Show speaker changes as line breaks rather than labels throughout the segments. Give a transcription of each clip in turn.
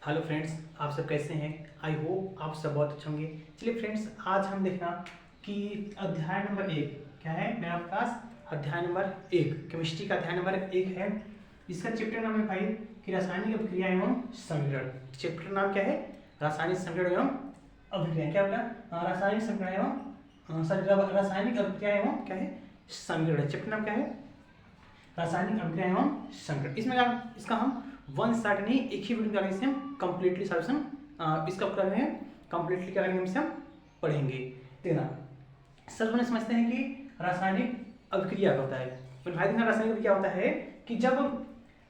Hello friends, आप सब कैसे हैं। आई होप आप सब बहुत अच्छे होंगे। चलिए फ्रेंड्स, आज हम देखना कि अध्याय नंबर 1 क्या है मेरा पास। अध्याय नंबर 1 केमिस्ट्री का अध्याय नंबर 1 है। इसका चैप्टर नाम है भाई कि रासायनिक अभिक्रिया एवं संगरण। चैप्टर नाम क्या है? रासायनिक संगरण एवं अभिक्रिया। क्या होगा? रासायनिक संगरण एवं रासायनिक अभिक्रिया एवं क्या है संगरण। चैप्टर नाम क्या है? रासायनिक अभिक्रिया एवं संगरण। इसमें इसका हम वन शॉट नहीं, एक ही वीडियो में हम कंप्लीटली सॉल्यूशन इसका कर रहे हैं। कंप्लीटली क्या करेंगे, हम पढ़ेंगे। देखना, सबसे समझते हैं कि रासायनिक अभिक्रिया क्या होता है। तो भाई देखना, रासायनिक अभिक्रिया होता है कि जब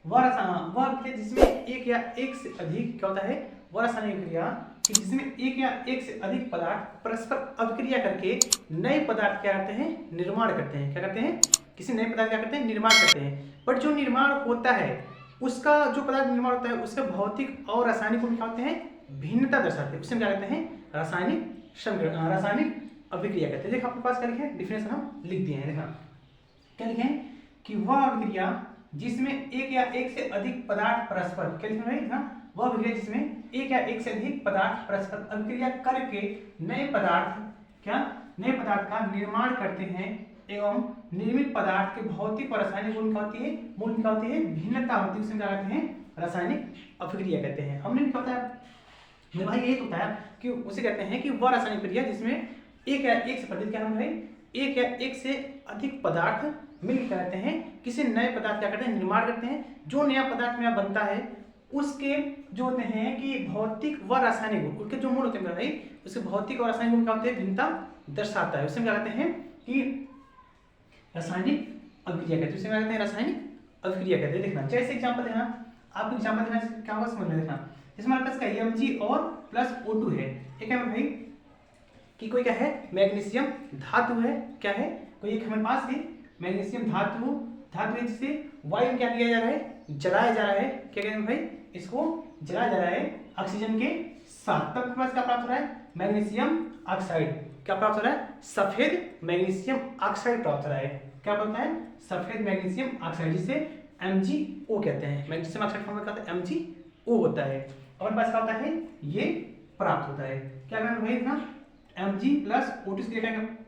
वह अभिक्रिया जिसमें एक या एक से अधिक क्या होता है, वह रासायनिक अभिक्रिया कि जिसमें एक या एक से अधिक पदार्थ परस्पर अभिक्रिया करके नए पदार्थ क्या करते हैं, निर्माण करते हैं। क्या करते हैं? किसी नए पदार्थ क्या करते हैं, निर्माण करते हैं। बट जो निर्माण होता है उसका, जो पदार्थ निर्माण होता है उसके भौतिक और रासायनिक गुण क्या होते हैं, भिन्नता दर्शाते हैं। उससे क्या कहते हैं, रासायनिक अभिक्रिया कहते हैं। देखो आपके पास क्या लिखे हैं, डिफिनेशन हम लिख दिए हैं। देखा क्या लिखे हैं कि वह अभिक्रिया जिसमें एक या एक से अधिक पदार्थ परस्पर, क्या लिखे हैं, वह अभिक्रिया जिसमें एक या एक से अधिक पदार्थ परस्पर अभिक्रिया करके नए पदार्थ का निर्माण करते हैं एवं निर्मित पदार्थ के भौतिक और रासायनिक गुण क्या होती है, मूल क्या होती है, भिन्नता होती है। उसमें क्या कहते हैं, रासायनिक अभिक्रिया कहते हैं। हमने भी बताया, मेरे भाई यही बताया कि उसे कहते हैं कि वह रासायनिक क्रिया जिसमें एक या एक से अधिक क्या है, एक या एक से अधिक पदार्थ मिलकर कहते हैं किसी नए पदार्थ क्या करते हैं, निर्माण करते हैं। जो नया पदार्थ में बनता है उसके जो होते हैं कि भौतिक व रासायनिक गुण, उसके जो मूल होते हैं भाई, उसके भौतिक और रासायनिक गुण क्या होते हैं, भिन्नता दर्शाता है। उसमें क्या कहते हैं कि रासायनिक अभिक्रिया कहते हैं। उसे क्या कहते हैं, रासायनिक अभिक्रिया कहते हैं। देखना, जैसे एग्जांपल देना, आपको एग्जांपल देना क्या होगा समझ में। देखना, इसमें हमारे पास क्या Mg और प्लस O2 है। एक है भाई कि कोई क्या है, मैग्नीशियम धातु है। क्या है, कोई एक हमारे पास है मैग्नीशियम धातु है, जिसे वायु में क्या किया जा रहा है, जलाया जा रहा है। क्या कहते हैं भाई, इसको जलाया जा रहा है ऑक्सीजन के साथ। तब पास क्या प्राप्त हो रहा है, मैग्नीशियम ऑक्साइड। क्या प्राप्त हो रहा है, सफेद मैग्नीशियम ऑक्साइड प्राप्त हो रहा है। क्या बोलता है, सफेद मैग्नीशियम ऑक्साइड, जिसे MgO कहते हैं। मैग्नीशियम ऑक्साइड फॉर्म में क्या होता है, MgO होता है। और पास क्या होता है, ये प्राप्त होता है। क्या करना भाई, इतना Mg प्लस O2 से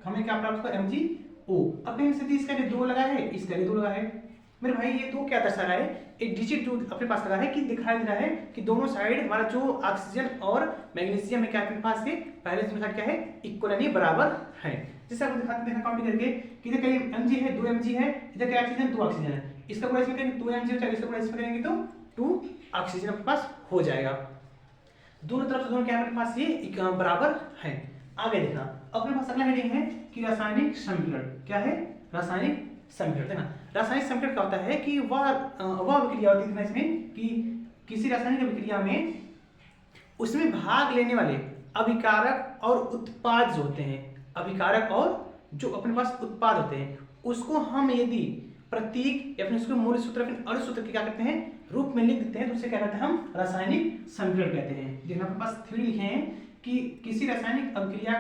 हमें क्या प्राप्त होगा, MgO। अब कहीं से इसका लिए 2 लगा है, इसका लिए 2 लगा है। मेरे भाई ये 2 क्या दर्शा रहा है, एक डिजिट जो अपने पास लगा है कि दिखाई दे रहा है कि दोनों साइड हमारा जो ऑक्सीजन और मैग्नीशियम है क्या अपने पास के पहले से साइड क्या है, इक्वल यानी बराबर है। जैसे आपको दिखाते हैं काउंट करके कि इधर कहीं Mg है, 2 Mg है, इधर क्या ऑक्सीजन 2 ऑक्सीजन है। इसका पूरा इसमें करेंगे 2 Mg होता है, इसका पूरा इसमें करेंगे तो 2 ऑक्सीजन अपने पास हो जाएगा। दोनों तरफ से दोनों क्या अपने पास ये बराबर है। आगे देखना, अपने पास अगला हेडिंग है कि रासायनिक समीकरण। क्या है, रासायनिक समीकरण। देखना, रासायनिक समीकरण क्या होता है कि वह अभिक्रिया होती है इसमें कि किसी रासायनिक अभिक्रिया में उसमें भाग लेने वाले अभिकारक और उत्पाद जो होते हैं, अभिकारक और जो अपने पास उत्पाद होते हैं, उसको हम यदि प्रतीक या फिर उसके मूल सूत्र फिर अणु सूत्र के क्या करते हैं, रूप में लिख देते हैं, तो उसे क्या कहते हैं, हम रासायनिक समीकरण कहते हैं। देखना, अपने पास थ्योरी लिखे हैं कि किसी रासायनिक अभिक्रिया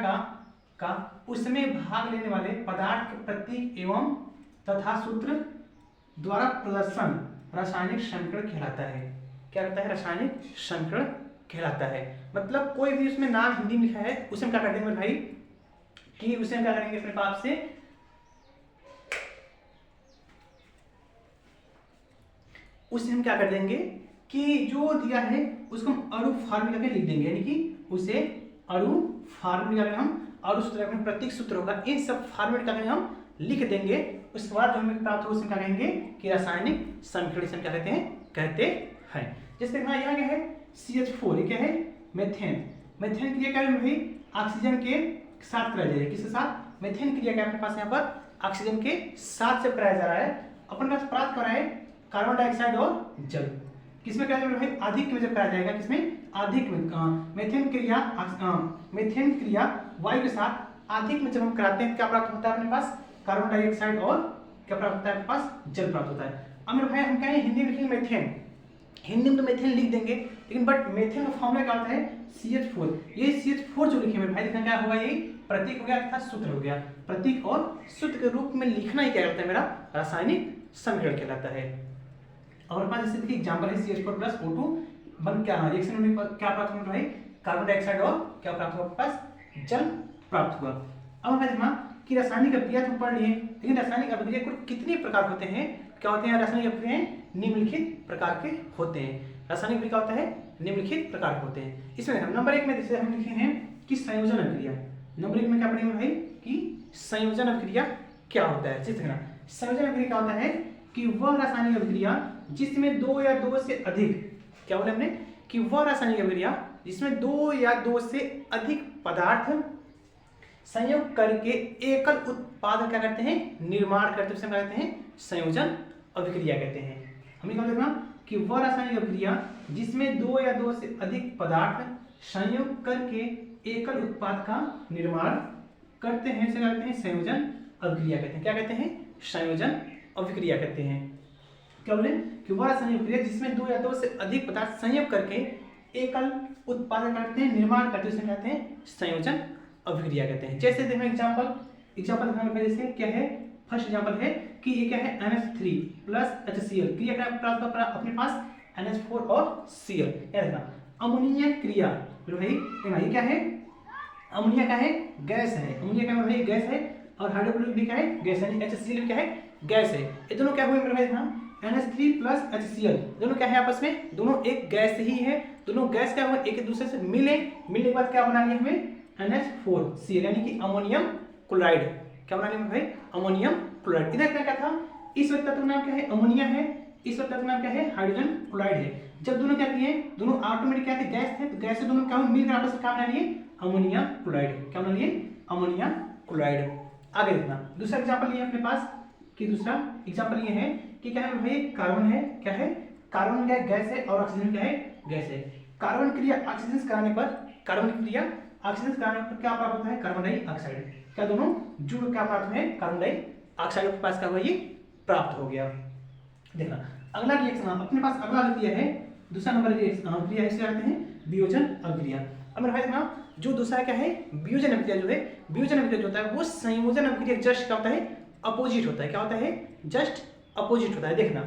का उसमें भाग लेने वाले पदार्थ के प्रतीक एवं तथा सूत्र द्वारा प्रदर्शन रासायनिक समीकरण कहलाता है। क्या कहता है, रासायनिक समीकरण कहलाता है। मतलब कोई भी उसमें नाम हिंदी में लिखा है उसे हम क्या कर देंगे भाई, कि उसे हम क्या करेंगे अपने पाप से, उसे हम क्या कर देंगे कि जो दिया है उसको हम अणु फार्मूला के लिख देंगे, यानी कि उसे अणु फार्मूला का हम अणु सूत्र में प्रतीक सूत्र होगा, इन सब फार्मूला का हम लिख देंगे। उसके बाद जो हमें प्राप्त होगा उसे क्या कहेंगे कि रासायनिक समीकरण से क्या कहते हैं। जैसे देखना, यहाँ क्या है CH4, ये क्या है, मेथेन। मेथेन क्रिया क्या है भाई, ऑक्सीजन के साथ कराया जा रहा है। किसके साथ, मेथेन क्रिया क्या अपने पास यहाँ पर ऑक्सीजन के साथ से कराया जा रहा है। अपने पास प्राप्त करा है कार्बन डाइऑक्साइड और जल। किसमें कराया जाएगा भाई, अधिक में जब कराया जाएगा, किसमें, अधिक में। मेथेन क्रिया वायु के साथ अधिक में जब हम कराते हैं क्या प्राप्त होता है अपने पास, कार्बन डाइऑक्साइड और क्या प्राप्त होता है अपने पास, जल प्राप्त होता है। अब मेरे भाई हम कहें हिंदी में लिखेंगे मेथेन, हिंदी में तो मेथेन लिख देंगे, लेकिन बट मेथेन का फॉर्मूला क्या होता है, CH4। ये CH4 जो लिखे मेरे भाई, देखना क्या होगा, ये प्रतीक हो गया तथा सूत्र हो गया। प्रतीक और सूत्र के रूप में लिखना ही क्या कहता है, मेरा रासायनिक समीकरण कहलाता है। और पास जैसे देखिए एग्जांपल है CH4 प्लस O2, बन क्या रिएक्शन में क्या प्राप्त हो रहा है, कार्बन डाइऑक्साइड और क्या प्राप्त हुआ आपके पास, जल प्राप्त हुआ। अब हमें देखना कि रासायनिक अभिक्रिया तो पढ़ लिए, लेकिन रासायनिक अभिक्रिया कुल कितने प्रकार होते हैं, क्या होते हैं रासायनिक अभिक्रियाएं, निम्नलिखित प्रकार के होते हैं। रासायनिक अभिक्रिया होता है निम्नलिखित प्रकार के होते हैं। इसमें नंबर 1 में जैसे हम लिखे हैं कि संयोजन अभिक्रिया। नंबर 1 में क्या पढ़ेंगे भाई कि संयोजन अभिक्रिया क्या होता है। संयोजन अभिक्रिया क्या होता है कि वह रासायनिक अभिक्रिया जिसमें दो या दो से अधिक, क्या बोले हमने कि वह रासायनिक अभिक्रिया जिसमें दो या दो से अधिक पदार्थ संयोग करके एकल उत्पाद क्या करते हैं, निर्माण करते हैं, उसे क्या कहते हैं, संयोजन अभिक्रिया कहते हैं। हमें क्या देखना कि वह रासायनिक अभिक्रिया जिसमें दो या दो से अधिक पदार्थ संयोग करके एकल उत्पाद का निर्माण करते हैं, उसे कहते हैं संयोजन अभिक्रिया कहते हैं। क्या कहते हैं, संयोजन अभिक्रिया कहते हैं। क्या बोले कि वह रासायनिक अभिक्रिया जिसमें दो या दो से अधिक पदार्थ संयोग करके एकल उत्पाद करते हैं, निर्माण करते हैं, उसे कहते हैं संयोजन अभिक्रिया कहते हैं। जैसे देखो एग्जांपल हमारे जैसे क्या है, फर्स्ट एग्जांपल है कि ये क्या है NH3 + HCl क्रिया क्या प्राप्त होगा अपने पास NH4 और Cl। क्या देखना अमोनिया क्रिया, फिर भाई देखना ये क्या है, अमोनिया क्या है, गैस है, अमोनिया क्या है भाई गैस है, और हाइड्रोक्लोरिक भी क्या है, गैस है, HCl क्या है, गैस है। ये दोनों क्या हुए मेरे भाई देखना NH3 + HCl दोनों क्या है आपस में, दोनों एक गैस ही है, दोनों गैस क्या हुआ एक दूसरे से मिलने के बाद क्या बना लिया हमें NH4Cl यानी कि अमोनियम क्लोराइड। क्या बना लिया भाई, अमोनियम क्लोराइड। इधर क्या था, इस वक्त तत्व नाम क्या है, अमोनिया है, इस वक्त तत्व नाम क्या है, हाइड्रोजन क्लोराइड है। जब दोनों क्या किए, दोनों ऑटोमेटिक क्या थे, गैस थे, तो गैस से दोनों क्या हुए मिलकर आपस में क्या बना लिए, अमोनिया क्लोराइड। क्या बना लिए, अमोनिया क्लोराइड। आगे देखना दूसरा एग्जांपल ये अपने पास कि दूसरा एग्जांपल ये है कि क्या है भाई, कार्बन है, क्या है, कार्बन क्या है, गैस है, और ऑक्सीजन क्या है, गैस है। कार्बन क्रिया ऑक्सीजन कराने पर, कार्बन क्रिया ऑक्सीजन कराने पर क्या प्राप्त होता है, कार्बन डाइऑक्साइड। क्या दोनों जुड़ क्या प्राप्त है, कार्बन डाइऑक्साइड के पास क्या हुआ, ये प्राप्त हो गया। देखना अगला रिएक्शन अपने पास, अगला अभिक्रिया है दूसरा नंबर रिएक्शन अभिक्रिया, इसे कहते हैं वियोजन अभिक्रिया। अब मेरे भाई देखना जो दूसरा क्या है, वियोजन अभिक्रिया जो है, वियोजन अभिक्रिया जो होता है वो संयोजन अभिक्रिया जस्ट क्या होता है, अपोजिट होता है। क्या होता है, जस्ट अपोजिट होता है। देखना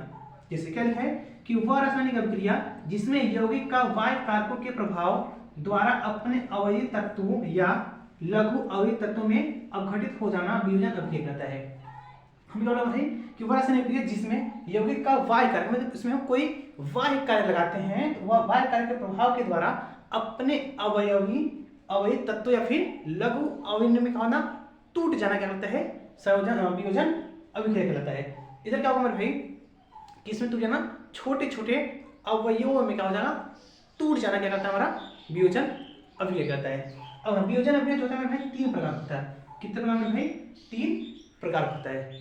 जैसे क्या लिखा है कि वह रासायनिक अभिक्रिया जिसमें यौगिक का वाय कारकों के प्रभाव द्वारा अपने अवयवी तत्वों या लघु अवयवी तत्वों में अपघटित हो जाना वियोजन अभिक्रिया कहता है। हम बोला भाई कि वह रासायनिक अभिक्रिया जिसमें यौगिक का वाय कारक, मतलब इसमें हम कोई वाय कार्य लगाते हैं तो वह वाय कार्य के प्रभाव के द्वारा अपने अवयवी तत्व या फिर लघु अवयवी में क्या होना, टूट जाना क्या कहता है, संयोजन वियोजन अभिक्रिया कहलाता है। इधर क्या होगा मेरे भाई कि इसमें टूट जाना, छोटे छोटे अवयवों में क्या हो जाना, टूट जाना क्या कहता है, हमारा वियोजन अभिक्रिया कहता है। अब वियोजन अभिक्रिया जो होता है मेरे भाई 3 प्रकार होता है। कितने प्रकार मेरे भाई, 3 प्रकार होता है।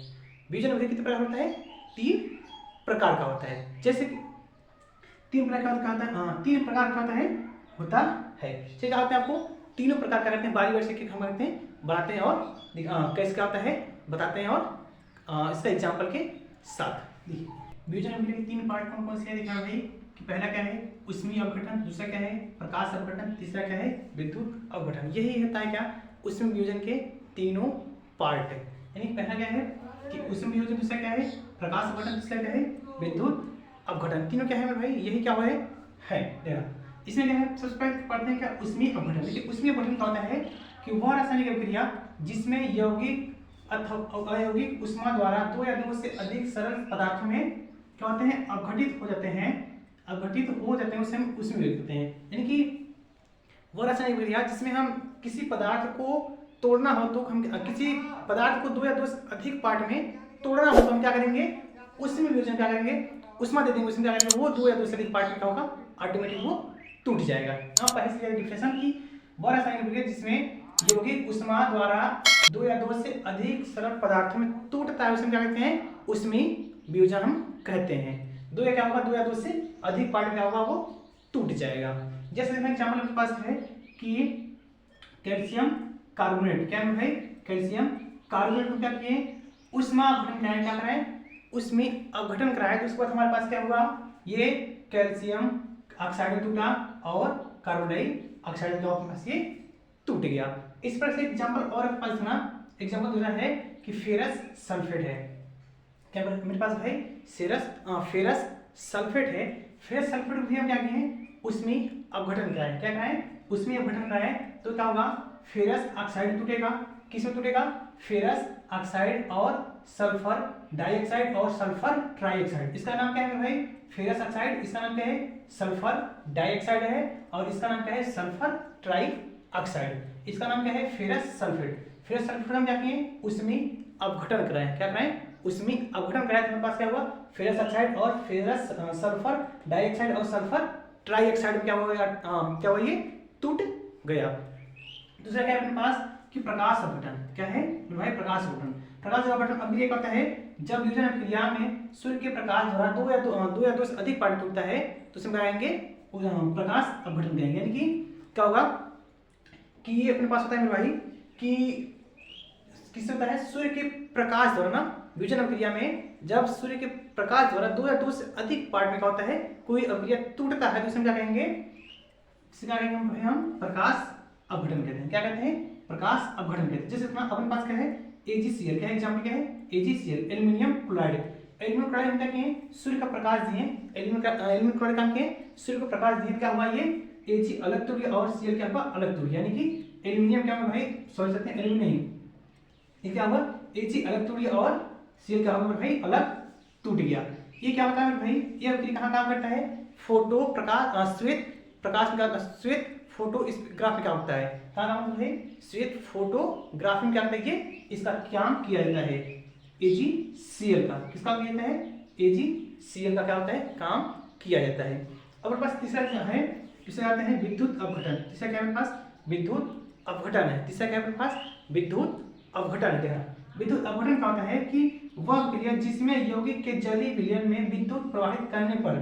वियोजन अभिक्रिया कितने प्रकार होता है, 3 प्रकार का होता है। जैसे कि 3 प्रकार का होता है, हाँ 3 प्रकार का होता है ठीक है। आपको तीनों प्रकार का करते हैं, बारी बारी से हम करते हैं, बनाते हैं और कैसे क्या होता है बताते हैं, और इसका एग्जाम्पल के साथ। देखिए वियोजन अभिक्रिया के 3 पार्ट कौन कौन से हैं देखना भाई कि पहला क्या है उष्मीय अपघटन, दूसरा क्या है प्रकाश अपघटन, तीसरा क्या है विद्युत अपघटन। यही होता है क्या उष्मीय वियोजन के तीनों पार्ट। यानी पहला क्या है कि उष्मीय वियोजन, दूसरा क्या है प्रकाश अपघटन, तीसरा क्या है विद्युत अपघटन। तीनों क्या है मेरे भाई, यही क्या हुआ है देखना। इसमें क्या है सबसे पहले पढ़ते हैं क्या उष्मीय अपघटन। देखिए उष्मीय अपघटन क्या होता है कि वह रासायनिक अभिक्रिया जिसमें यौगिक अथवा अयौगिक उष्मा द्वारा 2 या 2 से अधिक सरल पदार्थों में क्या होते हैं, अपघटित हो जाते हैं, उसे हम उष्मीय कहते हैं। यानी कि वह रासायनिक अभिक्रिया जिसमें हम किसी पदार्थ को तोड़ना हो तो हम किसी पदार्थ को 2 या 2 से अधिक पार्ट में तोड़ना हो तो हम क्या करेंगे, उष्मीय वियोजन क्या करेंगे, उष्मा दे देंगे, उसमें क्या करेंगे वो 2 या 2 से अधिक पार्ट में क्या होगा, ऑटोमेटिक वो टूट जाएगा। यहाँ पहले से डिफिनेशन की वह रासायनिक अभिक्रिया जिसमें यौगिक उष्मा द्वारा 2 या 2 से अधिक सरल पदार्थों में टूटता है उसमें क्या कहते हैं, उष्मीय वियोजन हम कहते हैं। 2 या क्या होगा 2 या 2 से अधिक पार्ट में क्या होगा वो टूट जाएगा। जैसे देखो एग्जांपल के पास है कि कैल्शियम कार्बोनेट, क्या है भाई कैल्शियम कार्बोनेट को क्या किए उष्मा अपघटन कराए, क्या कराए उसमें अपघटन कराए, तो उसके बाद हमारे पास क्या हुआ, ये कैल्शियम ऑक्साइड टूटा और कार्बन डाइऑक्साइड का पास ये टूट गया। इस पर से एग्जांपल और पास ना एग्जांपल दूसरा है कि फेरस सल्फेट है। क्या मेरे पास भाई फेरस सल्फेट है। फेरस सल्फेट भी हम क्या किए हैं उसमें अपघटन कराएं। क्या कराएं? उसमें अपघटन कराएं तो क्या होगा? फेरस ऑक्साइड टूटेगा। किसमें टूटेगा? फेरस ऑक्साइड और सल्फर डाइऑक्साइड और सल्फर ट्राइऑक्साइड। इसका नाम क्या है भाई? Ferrous oxide. इसका नाम क्या है? सल्फर डाइऑक्साइड है। और इसका नाम क्या है? Sulphur trioxide. इसका नाम क्या है? Ferrous sulphate. फेरस सल्फेट हम क्या किए? उसमें अपघटन कराएं। क्या कराएं? उसमें अपघटन कराएं तो हमारे पास क्या हुआ? फेरस ऑक्साइड और फेरस सल्फर डाइऑक्साइड और सल्फर ट्राइऑक्साइड क्या हो गया? क्या हुआ? ये टूट गया। दूसरा क्या है अपने पास कि प्रकाश अपघटन। क्या है भाई? प्रकाश अपघटन। प्रकाश अपघटन अभिक्रिया कहता है जब विभजन अभिक्रिया में सूर्य के प्रकाश द्वारा दो या दो से अधिक पार्ट टूटता है तो उसमें क्या कहेंगे? प्रकाश अपघटन कहेंगे। यानी कि क्या होगा कि ये अपने पास होता है मेरे भाई कि किससे होता है? सूर्य के प्रकाश द्वारा ना विभजन अभिक्रिया में जब सूर्य के प्रकाश द्वारा दो या दो से अधिक पार्ट में क्या होता है? कोई अभिक्रिया टूटता है तो उसमें क्या कहेंगे? इसे क्या कहेंगे हम? प्रकाश अपघटन कहते हैं। क्या कहते हैं? प्रकाश अपघटन कहते हैं। जैसे अपने पास क्या है? AgCl। क्या है एग्जांपल? क्या है? AgCl aluminium chloride. Aluminium chloride हम क्या किए? सूर्य का प्रकाश दिए। एल्युमिनियम क्लोराइड काम किए? सूर्य को प्रकाश दिए। क्या हुआ? ये Ag अलग टूट गया और Cl क्या हुआ? अलग टूट गया। यानी कि एल्युमिनियम क्या हुआ भाई? सॉरी सकते हैं एल्युमिनियम ये क्या हुआ? Ag अलग टूट गया और Cl क्या होगा भाई? अलग टूट गया। ये क्या होता है भाई? ये अभिक्रिया कहाँ काम करता है? फोटो प्रकाश श्वेत प्रकाश में क्या? श्वेत फोटोग्राफ में क्या होता है? क्या काम होता है? श्वेत फोटोग्राफ में क्या होता है? ये इसका काम किया जाता है AgCl का। किसका किया जाता है? AgCl का क्या होता है? काम किया जाता है। अब हमारे पास तीसरा क्या है? तीसरा आते हैं विद्युत अपघटन। तीसरा क्या है हमारे पास? विद्युत अपघटन है। तीसरा क्या है हमारे पास? विद्युत अपघटन। देखना विद्युत अपघटन क्या होता है कि वह क्रिया जिसमें यौगिक के जलीय विलयन में विद्युत प्रवाहित करने पर,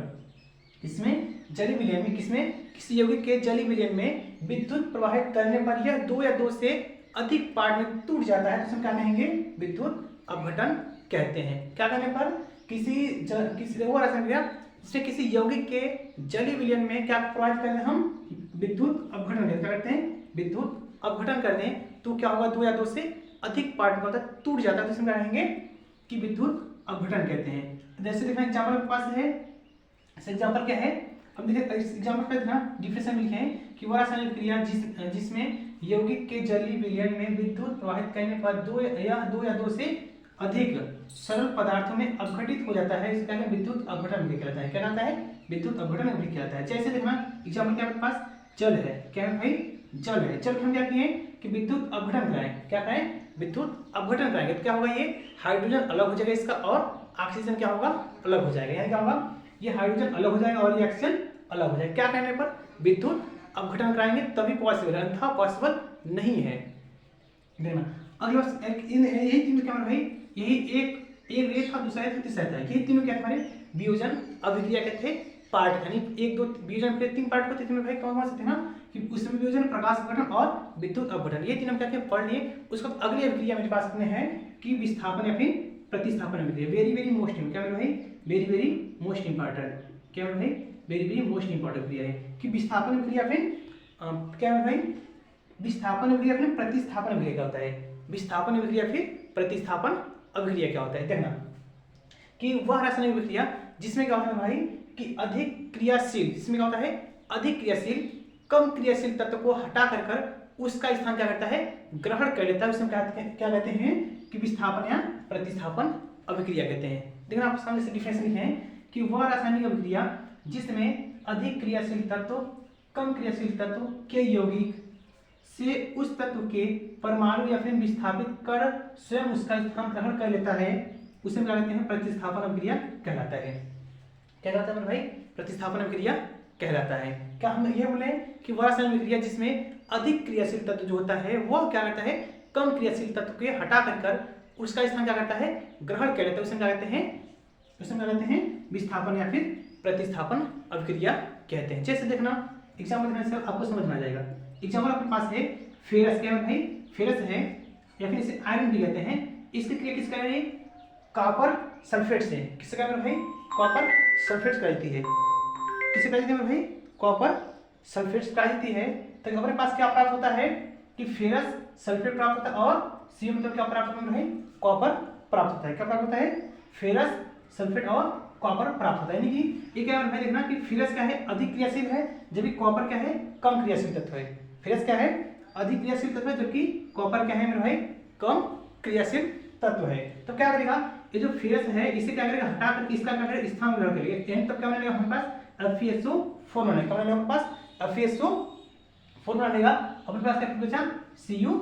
इसमें जलीय विलयन में किसमें? किसी यौगिक के जलीय विलयन में विद्युत प्रवाहित करने पर यह दो या दो से अधिक पार्ट में टूट जाता है तो उसमें क्या कहेंगे? विद्युत अपघटन कहते हैं। क्या करने पर? किसी वो रासायनिक क्रिया जिसमें किसी यौगिक के जलीय विलयन में क्या प्रवाहित करते हैं हम? विद्युत अपघटन करते हैं। विद्युत अपघटन करते हैं तो क्या होगा? दो या दो से अधिक पार्ट में होता है टूट जाता है तो इसमें क्या कहेंगे? कि विद्युत अपघटन कहते हैं। जैसे देखना एग्जाम्पल के पास है। एग्जाम्पल क्या है? अब देखिए एग्जाम्पल पे देखना डिफिनेशन लिखे हैं कि वह रासायनिक क्रिया जिसमें यौगिक के जलीय विलयन में विद्युत प्रवाहित करने पर दो या दो से अधिक सरल पदार्थों में अपघटित हो जाता है इसका विद्युत अपघटन भी कहलाता है। क्या कहलाता है? विद्युत अपघटन भी कहलाता है। जैसे देखना एग्जाम्पल क्या है? पास जल है। क्या है भाई? जल है। जल हम क्या किए कि विद्युत अपघटन कराएं। क्या कराएं? विद्युत अपघटन कराएंगे तो क्या होगा? ये हाइड्रोजन अलग हो जाएगा इसका और ऑक्सीजन क्या होगा? अलग हो जाएगा। यानी क्या होगा? ये हाइड्रोजन अलग हो जाएगा और ये ऑक्सीजन अलग हो जाएगा। क्या करने पर? विद्युत अपघटन कराएंगे तभी पॉसिबल है, अन्यथा पॉसिबल नहीं है। देखना अगला यही तीनों क्या भाई? यही एक रेत था, दूसरा था, तीसरा था। ये तीनों क्या हमारे वियोजन अभिक्रिया के थे पार्ट। यानी एक दो वियोजन के तीन पार्ट होते थे भाई। कौन से थे ना कि उसमें वियोजन, प्रकाश अपघटन और विद्युत अपघटन। ये तीनों क्या थे? पढ़ लिए। उसके बाद अगली अभिक्रिया मेरे पास में है कि विस्थापन या फिर प्रतिस्थापन अभिक्रिया। वेरी वेरी मोस्ट क्या भाई? Very very most important. क्या भाई? वेरी वेरी मोस्ट इंपॉर्टेंट क्रिया है कि विस्थापन अभिक्रिया फिर क्या है भाई? विस्थापन अभिक्रिया फिर प्रतिस्थापन अभिक्रिया क्या होता है? विस्थापन अभिक्रिया फिर प्रतिस्थापन अभिक्रिया क्या होता है? देखना कि वह रासायनिक अभिक्रिया जिसमें क्या होता है भाई कि अधिक क्रियाशील, जिसमें क्या होता है? अधिक क्रियाशील कम क्रियाशील तत्व को हटा कर उसका स्थान क्या करता है? ग्रहण कर लेता है। उसमें क्या कहते हैं कि विस्थापन या प्रतिस्थापन अभिक्रिया कहते हैं। देखना आप सामने से डिफरेंस लिखे हैं कि वह रासायनिक अभिक्रिया जिसमें अधिक क्रियाशील तत्व कम क्रियाशील तत्व के यौगिक से उस तत्व के परमाणु या फिर विस्थापित कर स्वयं उसका स्थान ग्रहण कर लेता है उसे क्या कहते हैं? प्रतिस्थापन अभिक्रिया कहलाता है। क्या कहलाता है भाई? प्रतिस्थापन अभिक्रिया कहलाता है। क्या हम ये बोले कि वह रासायनिक अभिक्रिया जिसमें अधिक क्रियाशील तत्व जो होता है वह क्या करता है? कम क्रियाशील तत्व के हटा कर उसका स्थान क्या करता है? ग्रहण कर लेता है। उसमें क्या कहते हैं? उसमें क्या कहते हैं? विस्थापन या फिर प्रतिस्थापन अभिक्रिया कहते हैं। जैसे देखना एग्जाम्पल देखने से आपको समझ में आ जाएगा। एग्जाम्पल अपने पास है फेरस। क्या है भाई? फेरस है या फिर इसे आयरन भी कहते हैं। इसकी क्रिया किसका है? कॉपर सल्फेट से। किससे क्या भाई? कॉपर सल्फेट कहती है। किसे कहती है भाई? कॉपर सल्फेट कहती है। तो हमारे पास क्या प्राप्त होता है कि फेरस सल्फेट प्राप्त होता है और सी मतलब क्या प्राप्त होता है? कॉपर प्राप्त होता है। क्या प्राप्त होता है? फेरस सल्फेट और कॉपर प्राप्त होता है। यानी कि ये क्या है भाई, देखना कि फेरस क्या है, अधिक क्रियाशील है, जबकि कॉपर क्या है, कम क्रियाशील तत्व है। फेरस क्या है, अधिक क्रियाशील तत्व है, जबकि कॉपर क्या है मेरे भाई, कम क्रियाशील तत्व है। तो क्या करेगा, ये जो फेरस है इसे क्या करेगा, हटा करके इसका क्या करेगा, स्थान ग्रहण करेगा। एन तब क्या बनेगा हमारे पास, FeSO4 बनेगा। क्या बनेगा हमारे पास, FeSO4 बनेगा। अपने पास क्या बचा, Cu,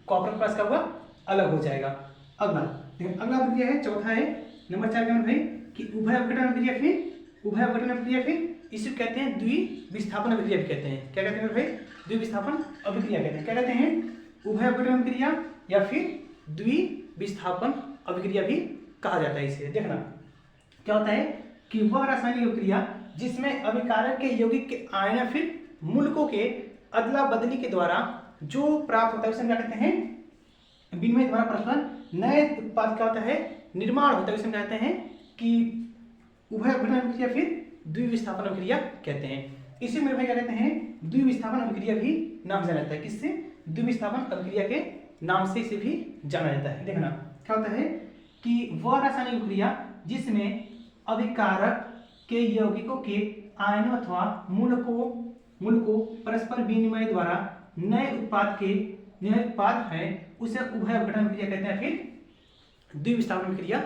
कॉपर प्लस का हुआ अलग हो जाएगा। अगला देखिए, अगला अभिक्रिया है, चौथा है नंबर 4 का भाई कि उभय अपघटन अभिक्रिया। फिर उभय अपघटन अभिक्रिया, फिर इसे कहते हैं द्विविस्थापन अभिक्रिया भी कहते हैं। क्या कहते हैं भाई, द्विविस्थापन अभिक्रिया कहते हैं। क्या कहते हैं, उभय अपघटन अभिक्रिया या फिर द्विविस्थापन अभिक्रिया भी कहा जाता है इसे। देखना क्या होता है कि वह रासायनिक अभिक्रिया जिसमें अभिकारक के यौगिक के आयन या फिर मूलकों के अदला बदली के द्वारा जो प्राप्त होता है उसे क्या कहते हैं, विनिमय द्वारा परस्पर नए उत्पाद क्या होता है, निर्माण होता है। उसे कहते हैं कि उभय अपघटन अभिक्रिया फिर द्विविस्थापन अभिक्रिया कहते हैं। इसे मेरे भाई क्या कहते हैं, द्विविस्थापन अभिक्रिया भी नाम जाना जाता है। किससे, द्विविस्थापन अभिक्रिया के नाम से इसे भी जाना जाता है। देखना क्या होता है कि वह रासायनिक अभिक्रिया जिसमें अभिकारक के यौगिकों के आयनों अथवा मूल को परस्पर विनिमय द्वारा नए उत्पाद है उसे उभय अपघटन अभिक्रिया कहते हैं, फिर द्विविस्थापन अभिक्रिया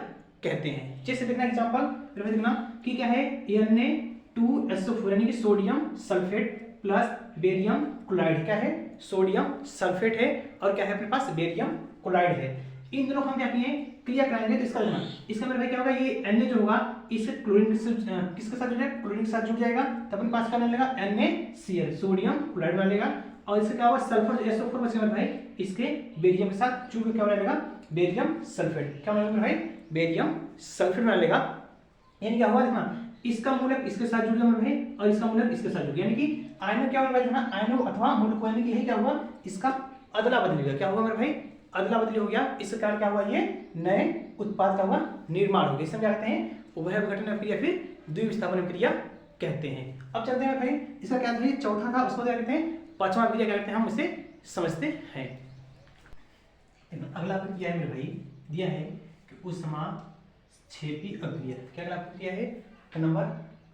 कहते हैं। जैसे देखना एग्जांपल, देखना कि क्या है, Na2SO4 यानी कि sodium sulphate plus barium chloride. क्या है, सोडियम सल्फेट है और क्या है अपने पास, बेरियम क्लोराइड है। इन दोनों को हम क्या किए, क्रिया कराएंगे तो इसका लेना, इसका मेरे भाई क्या होगा, ये Na जो होगा इससे क्लोरीन किसके साथ जुड़ जाएगा, क्लोरीन के साथ जुड़ जाएगा, तब अपने पास क्या बनेगा, NaCl सोडियम क्लोराइड बनेगा। और इससे क्या होगा, सल्फर SO4 बचेगा मेरे भाई, इसके बेरियम के साथ जुड़ के क्या बनेगा, बेरियम सल्फेट। क्या बनेगा मेरे भाई, बेरियम सल्फेट बनेगा। यानी क्या हुआ, देखना इसका मूलक इसके साथ जुड़ गया मेरे भाई और इसका मूलक इसके साथ जुड़ गया। यानी कि आयनों क्या होगा देखना, आयनों अथवा मूलक, यानी कि यही क्या हुआ, इसका अदला बदली हुआ। क्या हुआ मेरे भाई, अदला बदली हो गया। इस कारण क्या हुआ, ये नए उत्पाद का हुआ निर्माण हो गया। इसे क्या कहते हैं, उभय अपघटन अभिक्रिया फिर द्विविस्थापन अभिक्रिया कहते हैं। अब चलते हैं भाई, इसका क्या था, चौथा था, उसको क्या कहते हैं, पांचवा अभिक्रिया क्या कहते हैं, हम उसे समझते हैं। अगला अभिक्रिया है मेरे भाई, दिया है कि ऊष्माक्षेपी अभिक्रिया। क्या अगला अभिक्रिया है, नंबर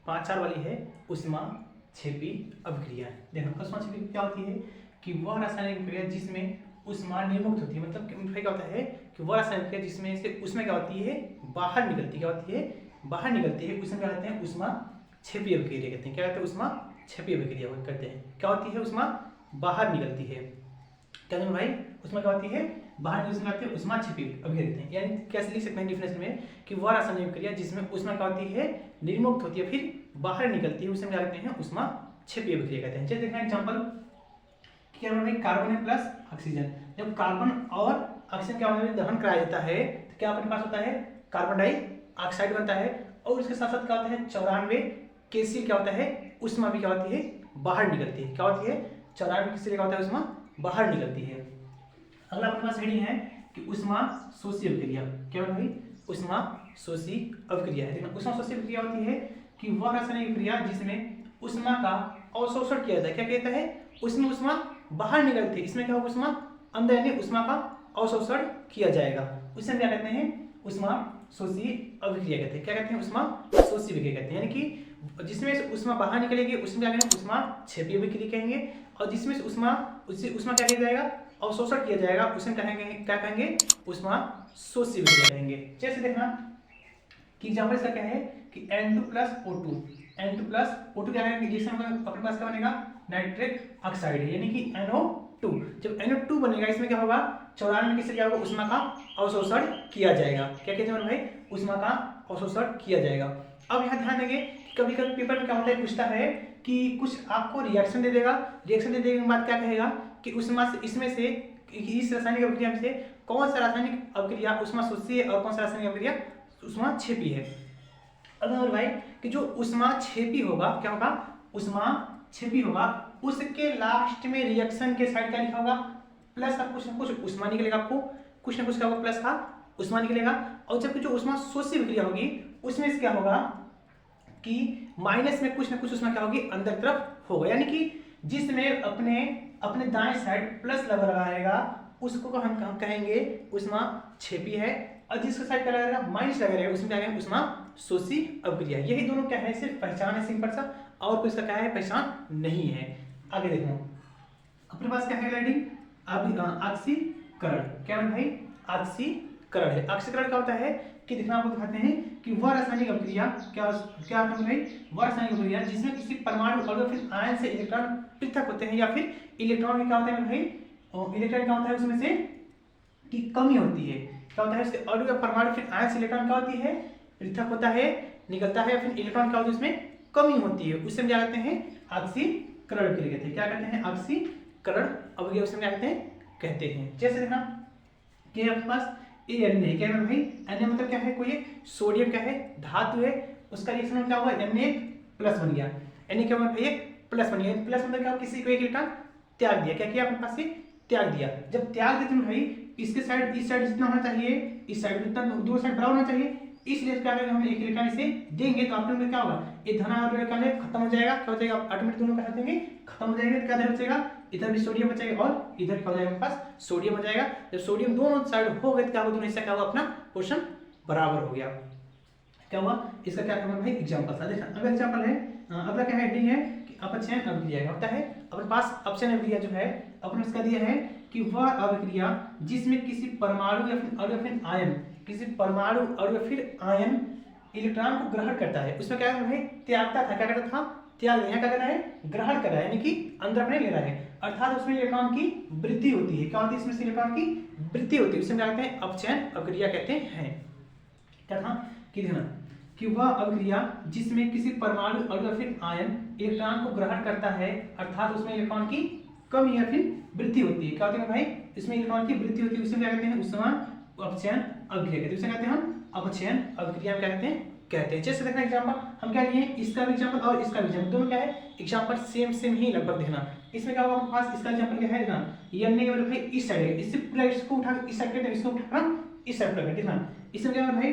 5-4 वाली है, ऊष्माक्षेपी अभिक्रिया। देखो ऊष्माक्षेपी क्या होती है कि वह रासायनिक अभिक्रिया जिसमें ऊष्मा निर्मुक्त होती है। मतलब क्या होता है कि वह रासायनिक अभिक्रिया जिसमें से ऊष्मा क्या होती है, बाहर निकलती, क्या होती है, बाहर निकलती है, उसमें क्या कहते हैं, ऊष्माक्षेपी अभिक्रिया कहते हैं। क्या कहते हैं, ऊष्माक्षेपी अभिक्रिया करते हैं। क्या होती है, ऊष्मा बाहर निकलती है। क्या कहते हैं भाई, उसमें क्या होती है, बाहर निकलती है, ऊष्माक्षेपी अभिक्रिया कहते हैं। यानी कैसे लिख सकते हैं डिफिनेशन में कि वह रासायनिक अभिक्रिया जिसमें ऊष्मा क्या होती है, निर्मुक्त होती है, फिर बाहर निकलती है, उसे क्या कहते हैं, ऊष्माक्षेपी अभिक्रिया कहते हैं। जैसे देखना एग्जांपल, क्या है कार्बन है प्लस ऑक्सीजन। जब कार्बन और ऑक्सीजन क्या होता है, दहन कराया जाता है तो क्या अपने पास होता है, कार्बन डाइऑक्साइड बनता है। और उसके साथ साथ क्या होता है, 94 KCl क्या होता है, ऊष्मा भी क्या होती है, बाहर निकलती है। क्या होती है, 94 KCl क्या होता है, ऊष्मा बाहर निकलती है। अगला अपने पास हेडिंग है कि ऊष्मा शोषी अभिक्रिया। क्या होता है, ऊष्मा शोषी अभिक्रिया है। देखना ऊष्मा शोषी अभिक्रिया होती है कि वह रासायनिक अभिक्रिया जिसमें ऊष्मा का अवशोषण किया जाता है। क्या कहता है, उसमें ऊष्मा बाहर निकलती है, इसमें क्या होगा, ऊष्मा अंदर यानी ऊष्मा का अवशोषण किया जाएगा, उसे क्या कहते हैं, ऊष्मा शोषी अभिक्रिया कहते हैं। क्या कहते हैं, ऊष्मा शोषी अभिक्रिया कहते हैं। यानी कि जिसमें से ऊष्मा बाहर निकलेगी उसमें क्या कहेंगे, ऊष्माक्षेपी अभिक्रिया कहेंगे। और जिसमें से ऊष्मा क्या किया जाएगा, अवशोषण किया जाएगा, उसे क्या कहेंगे, ऊष्मा शोषी अभिक्रिया कहेंगे। जैसे देखना कि एग्जांपल इसका क्या है कि N2+O2 क्या है, रिएक्शन अपने पास क्या बनेगा, नाइट्रिक ऑक्साइड है, यानी कि NO2। जब NO2 बनेगा इसमें क्या होगा, 94 किससे क्या होगा, ऊष्मा का अवशोषण किया जाएगा। क्या कहते हैं भाई, ऊष्मा का अवशोषण किया जाएगा। अब यहाँ ध्यान देंगे कभी कभी पेपर में क्या होता है, पूछता है कि कुछ आपको रिएक्शन दे देगा, रिएक्शन दे देने के बाद क्या कहेगा कि ऊष्मा से इसमें से इस रासायनिक अभिक्रिया में से कौन सा रासायनिक अभिक्रिया ऊष्मा शोषी है और कौन सा रासायनिक अभिक्रिया ऊष्माक्षेपी है। अगर भाई कि जो ऊष्माक्षेपी होगा, क्या होगा, ऊष्माक्षेपी होगा, उसके लास्ट में रिएक्शन के साइड क्या लिखा होगा, प्लस का कुछ ना कुछ ऊष्मा निकलेगा, आपको कुछ ना कुछ क्या होगा, प्लस का ऊष्मा निकलेगा। और जबकि जो ऊष्मा शोषी अभिक्रिया होगी उसमें से क्या होगा कि माइनस में कुछ ना कुछ ऊष्मा क्या होगी, अंदर तरफ होगा। यानी कि जिसमें अपने दाएं साइड प्लस लगा रहेगा उसको हम कहेंगे ऊष्माक्षेपी है, और जिसका साइड क्या रहेगा, माइनस लगा रहेगा, उसमें क्या कहेंगे, ऊष्माक्षेपी शोषी अभिक्रिया। यही दोनों क्या है, सिर्फ पहचान है सिंपल सा, और कोई इसका क्या है पहचान नहीं है। आगे देखो अपने पास क्या है ग्लाइडिंग, ऑक्सीकरण। क्या है भाई, ऑक्सीकरण है। ऑक्सीकरण क्या होता है कि देखना आपको दिखाते हैं कि वह रासायनिक अभिक्रिया क्या क्या है भाई, वह रासायनिक अभिक्रिया जिसमें किसी परमाणु और फिर आयन से इलेक्ट्रॉन पृथक होते हैं, या फिर इलेक्ट्रॉन में क्या होता है भाई, इलेक्ट्रॉन क्या होता है उसमें से की कमी होती है। क्या होता है उसके और परमाणु फिर आयन से इलेक्ट्रॉन क्या होती है, पृथक होता है, निकलता है, फिर इलेक्ट्रॉन क्या होता है उसमें कमी होती है, उससे हम क्या कहते हैं ऑक्सीकरण अभिक्रिया कहते हैं। क्या कहते हैं, ऑक्सीकरण अभिक्रिया उससे क्या कहते हैं। जैसे देखना कि आपके पास एन ए, क्या है भाई, एन मतलब क्या है, कोई सोडियम क्या है धातु है, उसका रिएक्शन क्या हुआ Na प्लस बन गया। Na क्या हुआ भाई, प्लस बन गया। प्लस मतलब क्या, किसी को एक इलेक्ट्रॉन त्याग दिया। क्या किया अपने पास से, त्याग दिया। जब त्याग देते हैं भाई, इसके साइड इस साइड जितना होना चाहिए, इस साइड जितना, दो साइड बराबर होना चाहिए, इसलिए क्या करेंगे हम एक इलेक्ट्रॉन इसे देंगे तो ऑटोमेटिक क्या होगा, ये धनात्मक इलेक्ट्रॉन खत्म हो जाएगा। क्या हो जाएगा, ऑटोमेटिक दोनों क्या देंगे खत्म हो जाएंगे। क्या बचेगा, इधर भी सोडियम बचेगा और इधर क्या हो जाएगा, हमारे पास सोडियम हो जाएगा। जब सोडियम दोनों साइड हो गए तो क्या होगा, दोनों हिस्सा क्या होगा, अपना पोर्शन बराबर हो गया। क्या हुआ, इसका क्या कहना भाई एग्जांपल था। देखा अगला एग्जांपल है, अगला क्या हेडिंग है कि अपचयन अभिक्रिया होता है। अपने पास अपचयन अभिक्रिया जो है अपने इसका दिया है कि वह अभिक्रिया जिसमें किसी परमाणु या फिर आयन, किसी परमाणु और फिर आयन इलेक्ट्रॉन को ग्रहण करता है, उसमें क्या है भाई त्यागता था। क्या करता था, त्याग। यहाँ क्या कर रहा है, ग्रहण कर रहा है, यानी कि अंदर अपने ले रहा है, अर्थात उसमें इलेक्ट्रॉन की वृद्धि होती है। क्या होती है, इसमें से इलेक्ट्रॉन की वृद्धि होती है, उसमें क्या कहते हैं, अपचयन अभिक्रिया कहते हैं। क्या था कि देखना कि वह अभिक्रिया जिसमें किसी परमाणु और फिर आयन इलेक्ट्रॉन को ग्रहण करता है, अर्थात उसमें इलेक्ट्रॉन की कमी या फिर वृद्धि होती है। क्या होती है भाई, इसमें इलेक्ट्रॉन की वृद्धि होती है, उसमें क्या कहते हैं, उस समय अपचयन अभिक्रिया कहते हैं। उसे कहते हैं हम अपचयन अभिक्रिया क्या कहते हैं। जैसे देखना एग्जांपल हम क्या लिए, इसका भी एग्जांपल और इसका भी एग्जांपल, दोनों क्या है एग्जांपल सेम ही लगभग। देखना इसमें क्या होगा, हमारे पास इसका एग्जांपल क्या है ना, ये अन्य के भाई इस साइड है, इससे पूरा इसको उठा इस साइड करते हैं, इसको उठा इस साइड पर। देखना इसमें क्या है भाई,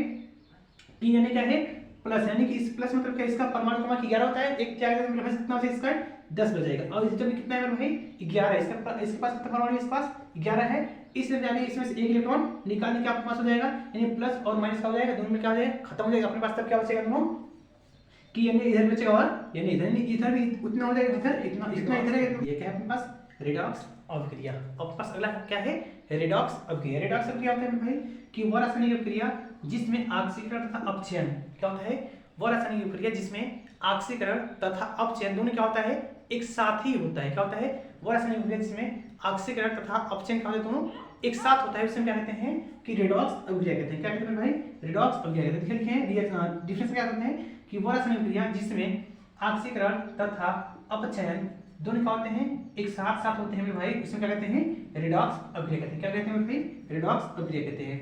कि यानी क्या है प्लस, यानी कि इस प्लस मतलब क्या, इसका परमाणु क्रमांक 11 होता है, एक त्याग मतलब कितना होता है, इसका 10 बजाएगा। और जब कितना है भाई 11, इसके पास कितना परमाणु है, इसके पास 11 है, इसलिए जाने इसमें से एक इलेक्ट्रॉन निकालने के आपके पास हो जाएगा, यानी प्लस और माइनस का हो जाएगा, दोनों में क्या हो जाएगा, खत्म हो जाएगा अपने पास। तब क्या बचेगा दोनों कि यानी इधर बचेगा और यानी इधर भी उतना हो जाएगा, इधर इतना इधर है। ये क्या है अपने पास, रेडॉक्स अभिक्रिया। अब पास अगला क्या है, रेडॉक्स अभिक्रिया। रेडॉक्स अभिक्रिया होता है भाई कि वह रासायनिक अभिक्रिया जिसमें ऑक्सीकरण तथा अपचयन, क्या होता है, वह रासायनिक अभिक्रिया जिसमें ऑक्सीकरण तथा अपचयन दोनों क्या होता है, एक साथ ही होता है। क्या होता है, वह रासायनिक अभिक्रिया जिसमें ऑक्सीकरण तथा अपचयन क्या होता है, दोनों एक साथ होता है, उसमें क्या कहते हैं कि रेडॉक्स अभिक्रिया कहते हैं। क्या कहते हैं भाई, रेडॉक्स अभिक्रिया कहते हैं। लिखे हैं डिफरेंस क्या करते हैं कि वह रासायनिक अभिक्रिया जिसमें ऑक्सीकरण तथा अपचयन दोनों क्या होते हैं, एक साथ होते हैं भाई, उसमें क्या कहते हैं, रेडॉक्स अभिक्रिया कहते हैं। क्या कहते हैं भाई, रेडॉक्स अभिक्रिया कहते हैं।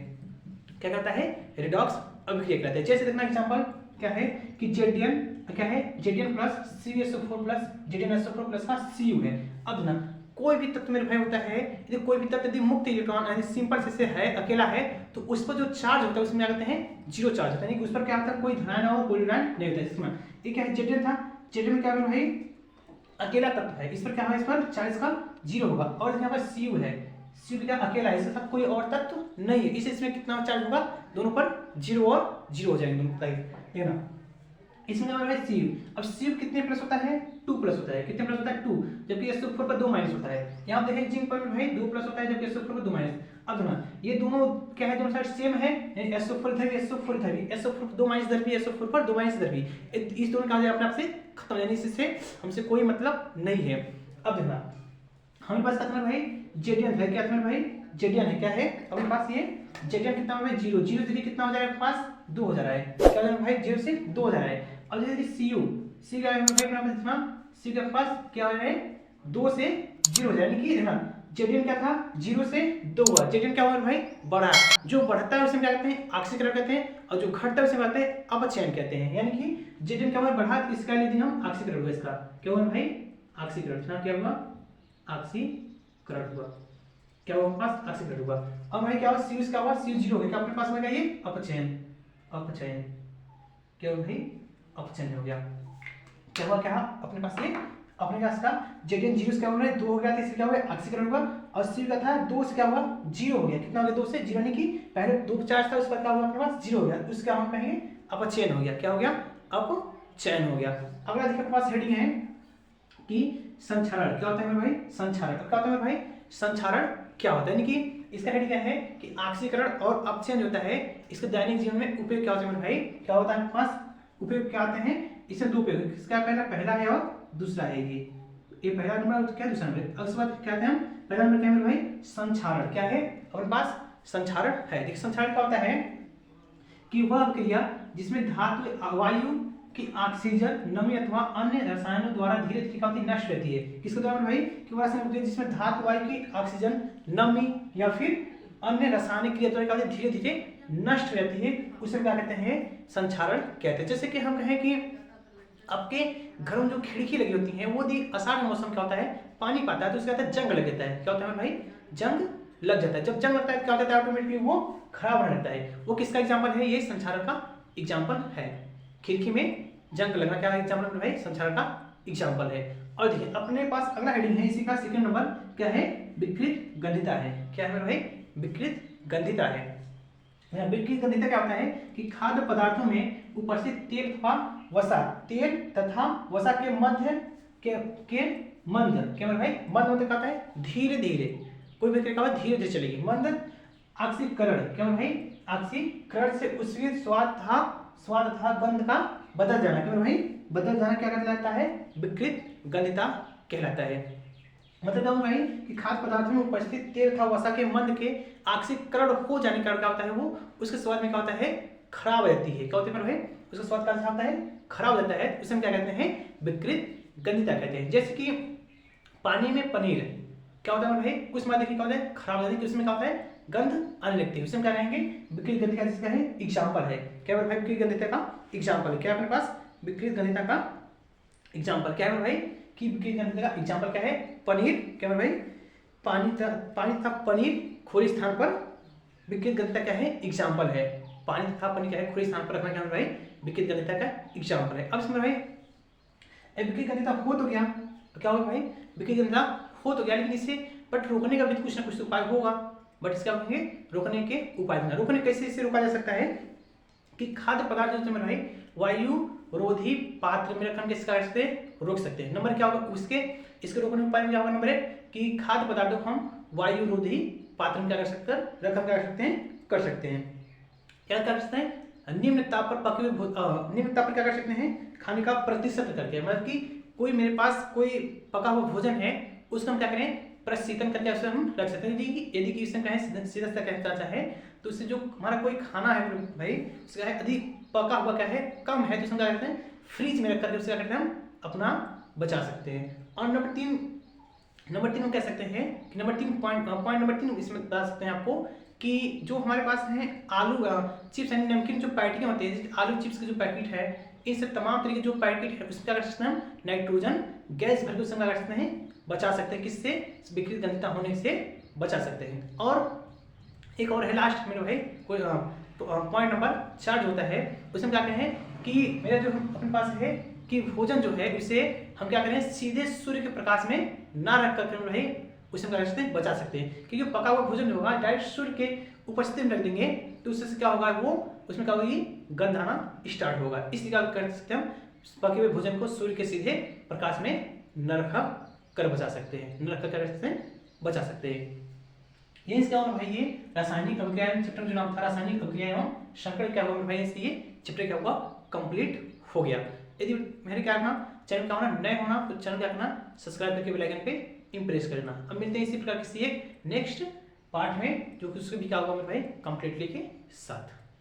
क्या कहता है, रेडॉक्स अभिक्रिया कहते हैं। जैसे देखना एग्जांपल क्या है कि जेडियन क्या है, जेडियन प्लस CuSO4 प्लस जेडियनSO4 प्लस का Cu है। अब ना कोई भी तत्व मेरे भाई होता है, यदि कोई भी तत्व यदि मुक्त इलेक्ट्रॉन यानी सिंपल से है, अकेला है, तो उस पर जो चार्ज होता है उसमें क्या कहते हैं, जीरो चार्ज होता है, यानी कि उस पर क्या होता है, कोई धनात्मक हो कोई ऋणात्मक नहीं होता है। इसमें ये क्या है, जेडियन था, जेडियन में क्या है भाई अकेला तत्व है, इस पर क्या है, इस पर चार्ज का जीरो होगा। और यहाँ पर Cu है, Cu क्या अकेला है, इसके साथ कोई और तत्व नहीं है, इसमें कितना चार्ज होगा, दोनों पर जीरो और जीरो हो जाएंगे दोनों पर। ना इसमें हमारा Cu, अब Cu कितने प्लस होता है, 2 प्लस होता है। कितने प्लस होता है, 2, जबकि SO4 पर 2 माइनस होता है। यहाँ देखें जिंक पर भाई 2 प्लस होता है, जबकि SO4 पर 2 माइनस। अब ना ये दोनों क्या है, दोनों साइड सेम है, यानी SO4 इधर भी SO4 इधर भी, SO4 पर 2 माइनस इधर भी, SO4 पर 2 माइनस इधर भी, इस दोनों का अपने आप से खत्म, यानी इससे हमसे कोई मतलब नहीं है। अब देखना हमारे पास कितना भाई जेडियन है, क्या था भाई जेडियन है, क्या है हमारे पास ये जेडियन कितना है, 0 0 से कितना हो जाएगा, पास 2 हो जा रहा है। क्या हो रहा है भाई, 0 से 2 हो जा रहा है। अब जैसे Cu क्या है भाई, Cu के पास क्या हो रहा है, 2 से 0 हो जाए, यानी कि देखना जेडियन क्या था, 0 से 2 हुआ। जेडियन क्या हुआ भाई, बढ़ा, जो बढ़ता है उसे क्या कहते हैं, ऑक्सीकरण कहते हैं, और जो घटता है उसे कहते हैं अपचयन कहते हैं। यानी कि जेडियन क्या हुआ, बढ़ा, इसका यदि हम ऑक्सीकरण हुआ, इसका क्या हुआ भाई, ऑक्सीकरण। क्या हुआ, ऑक्सीकरण हुआ, क्या हुआ पास ऑक्सीकरण हुआ। अब भाई क्या हुआ, Cu क्या हुआ, Cu 0 हो गया, क्या अपने पास हो गया ये अपचयन, अपचयन क्या हुआ भाई, अपचयन हो गया। क्या हुआ, क्या अपने पास ये अपने पास का जेडियन 0 से क्या हो रहा है, 2 हो गया, तो इससे क्या हुआ ऑक्सीकरण हुआ। और Cu का था 2 से क्या हुआ 0 हो गया, कितना हो गया 2 से 0, यानी कि पहले 2 चार्ज था, उसका क्या हुआ अपने पास 0 हो गया, उसका हम कहेंगे अपचयन हो गया। क्या हो गया? अपचयन हो गया। अगला देखिए अपने पास हेडिंग है कि संक्षारण क्या होता है मेरे भाई? संक्षारण क्या होता है मेरे भाई? संक्षारण क्या होता है, यानी कि इसका हेडिंग क्या है कि ऑक्सीकरण और अपचयन जो होता है इसके दैनिक जीवन में उपयोग क्या होता है मेरे भाई? क्या होता है आपके पास? उपयोग क्या होते हैं? इसमें दो उपयोग, इसका पहला है और दूसरा है। ये पहला नंबर और क्या दूसरा नंबर। उसके बाद क्या कहते हैं हम? पहला नंबर क्या है मेरे भाई? संक्षारण। क्या है हमारे पास? संक्षारण है। देखिए संक्षारण क्या होता है कि वह क्रिया जिसमें धातु वायु की ऑक्सीजन, नमी अथवा अन्य रसायनों द्वारा धीरे धीरे नष्ट रहती है। किसके द्वारा भाई? कि वह रसायन जिसमें धातु वायु की ऑक्सीजन, नमी या फिर अन्य रासायनिक क्रिया द्वारा धीरे धीरे नष्ट रहती है, उसे क्या कहते हैं? संक्षारण कहते हैं। जैसे कि हम कहें कि आपके घरों में जो खिड़की लगी होती है वो आषाढ़ मौसम क्या होता है? पानी पाता है तो उसका जंग लग जाता है। क्या होता है भाई? जंग लग जाता है। जब जंग लगता है क्या होता है? ऑटोमेटिकली वो खराब होने लगता है। वो किसका एग्जाम्पल है? ये संक्षारण का एग्जाम्पल है। खिड़की में जंग लगना क्या एग्जाम्पल भाई? संक्षारण का एग्जाम्पल है। और देखिए अपने पास अगला हेडिंग है इसी का सेकंड नंबर क्या है? विकृत गंधिता है। क्या है भाई? विकृत गंधिता है। विकृत गंधिता क्या होता है कि खाद्य पदार्थों में उपस्थित तेल तथा वसा, तेल तथा वसा के मध्य के मंद क्या भाई? मंद होते क्या होता है? धीरे धीरे, कोई भी क्रिया धीरे धीरे चलेगी। मंद ऑक्सीकरण क्या भाई? ऑक्सीकरण से उसके स्वाद तथा गंध का बदल जाना क्या भाई? बदल जाना क्या कहलाता है? विकृत गंधिता कहलाता है। मतलब क्या भाई कि खाद्य पदार्थ में उपस्थित तेल तथा वसा के मंद के ऑक्सीकरण हो जाने का क्या होता है? वो उसके स्वाद में क्या होता है? खराब रहती है। क्या होता है भाई? उसका स्वाद क्या होता है? खराब रहता है। उसे हम क्या कहते हैं? विकृत गंधिता कहते हैं। जैसे कि पानी में पनीर क्या होता है भाई? कुछ मात्रा क्या होता है? खराब रहती है। उसमें क्या होता है? गंध आने लगती है। उसे हम क्या कहेंगे? विकृत गंधिता जिसका है एग्जाम्पल है। क्या भाई? विकृत गंधिता का एग्जाम्पल है। क्या अपने पास? विकृत गंधिता का एग्जाम्पल क्या है भाई? कि विकृत गंधिता का एग्जाम्पल क्या है? पनीर क्या है भाई? पानी तथा पनीर खुले स्थान पर विकृत गंधिता क्या है? एग्जाम्पल है। पानी तथा पनीर क्या है? खुले स्थान पर रखना क्या है भाई? विकृत गंधिता का एग्जाम्पल है। अब इसमें भाई विकृत गंधिता हो तो गया, तो क्या होगा भाई? विकृत गंधिता हो तो गया, लेकिन इसे बट रोकने का भी कुछ ना कुछ उपाय होगा। बट इसका कहेंगे रोकने के उपाय। रोकने कैसे इसे रोका जा सकता है कि खाद्य पदार्थ जो भाई वायु रोधी पात्र में रखने के सकते रोक सकते हैं। नंबर क्या होगा उसके? इसके रोकने के उपाय में क्या होगा? नंबर एक कि खाद्य पदार्थों को हम वायु रोधी पात्र में क्या कर सकते हैं? रखम क्या कर सकते हैं? क्या कर सकते हैं? निम्न ताप पर पके हुए निम्न ताप पर क्या कर सकते हैं? खाने का प्रतिशत करके, मतलब कि कोई मेरे पास कोई पका हुआ भोजन है उसको हम क्या करें? प्रशीतन करके उसे हम रख सकते हैं। यदि कि इसमें कहें सीधा कहना चाहे तो उससे जो हमारा कोई खाना है भाई उसका है अधिक पका हुआ क्या है? कम है, तो उसमें क्या करते हैं? फ्रिज में रख करके उससे क्या करते हैं? हम अपना बचा सकते हैं। और नंबर तीन हम कह सकते हैं कि पॉइंट नंबर 3 इसमें बता सकते हैं आपको कि जो हमारे पास है आलू चिप्स एंड नमकीन जो पैकेट होते हैं, आलू चिप्स के जो पैकेट है, इन सब तमाम तरीके जो पैकेट है उसमें क्या कर सकते हैं? हम नाइट्रोजन गैस भर के उसमें क्या कर सकते हैं? बचा सकते हैं। किससे? विकृत गंधिता होने से बचा सकते हैं। और एक और है लास्ट मेरे भाई कोई पॉइंट नंबर 4 जो होता है उसमें क्या कहें कि मेरा जो अपने पास है कि भोजन जो है उसे हम क्या करें? सीधे सूर्य के प्रकाश में ना रख कर भाई उसे हम क्या कर सकते हैं? बचा सकते हैं। क्योंकि पका हुआ भोजन जो होगा डायरेक्ट सूर्य के उपस्थिति में रख देंगे तो उससे क्या होगा? वो उसमें क्या होगी? गंध आना स्टार्ट होगा। इसलिए क्या कर सकते हैं? हम पके हुए भोजन को सूर्य के सीधे प्रकाश में न रखा कर बचा सकते हैं, न रखकर क्या कर सकते हैं? बचा सकते हैं। ये इसका होगा भाई ये रासायनिक अभिक्रिया चैप्टर जो नाम था रासायनिक अभिक्रिया एवं संकरण क्या होगा भाई इसकी ये चैप्टर क्या होगा? कंप्लीट हो गया। यदि मेरे क्या करना? चैनल क्या होना? नए होना तो चैनल क्या करना? सब्सक्राइब करके बेल आइकन पे इम्प्रेस करना। अब मिलते हैं इसी प्रकार किसी एक नेक्स्ट पार्ट में जो कि उसको भी क्या होगा भाई कंप्लीटली के साथ।